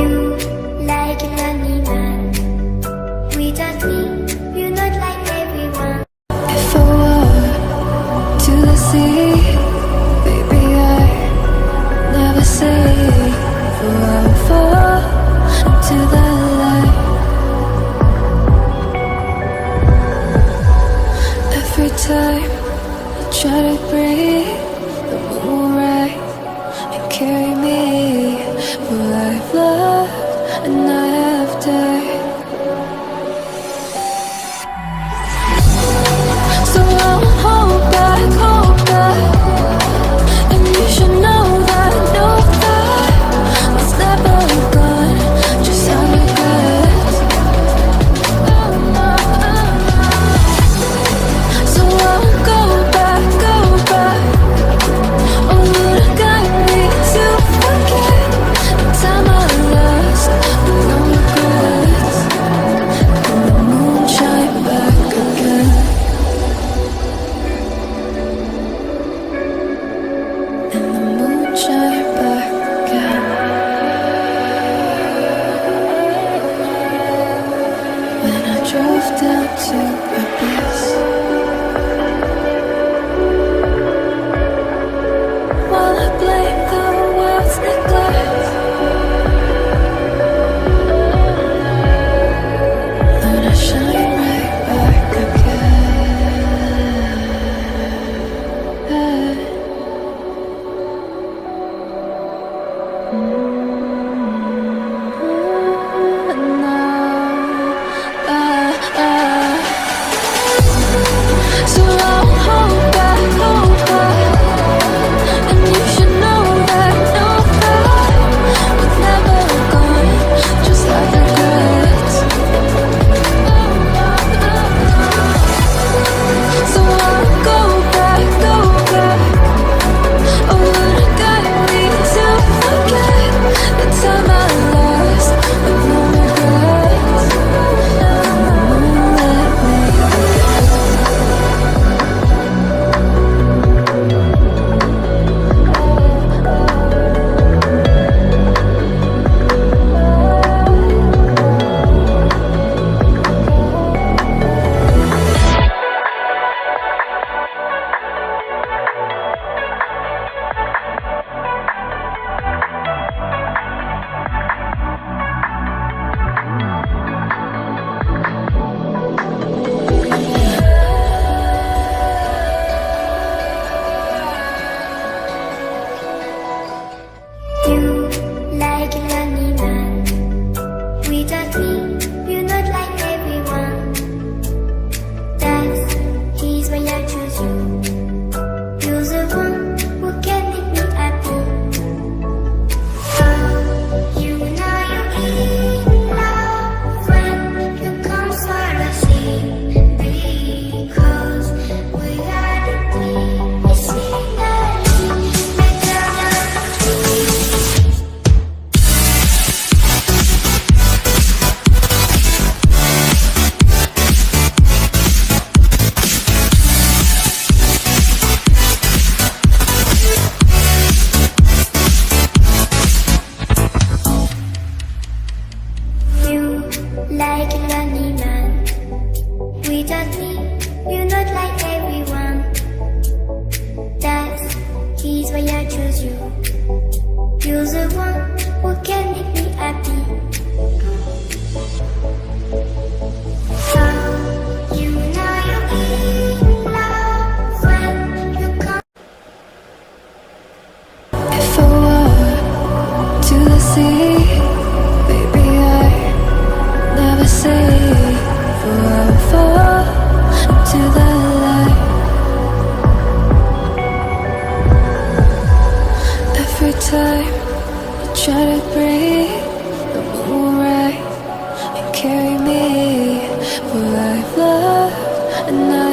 You like an animal. Without me, you're not like everyone. If I were to the sea, baby, I never say for I'll fall into the light. Every time I try to breathe, the moon will rise and carry me. For I've loved and I have died. So I won't hold back, and you should know that no fight was never gone, just how regrets. So I won't go back, oh, would have got me to forget the time I lost with no regrets. And the moon shine back again. And the moon shine back again. When I drove down to abyss, while I blame the world's neglect, then I shine right back again. So I'll hold back, and you should know that no fight was never gone, just like regrets. So I'll go back, oh, would have got me to forget the time I lost with no regrets. Let me You like an animal. Without me, you're not like everyone. That's why I choose you. You're the one who can make me happy. Oh, you know you're in love when you come for the sea. Because we are the three, we see the like an animal. Without me, you're not like everyone. That's why I choose you. You're the one who can make me happy. Oh, you know you're in love when you come. If I were to the sea, baby, I never say for I'll fall into the light. Every time I try to breathe, the moon will rise and carry me. For I've loved and I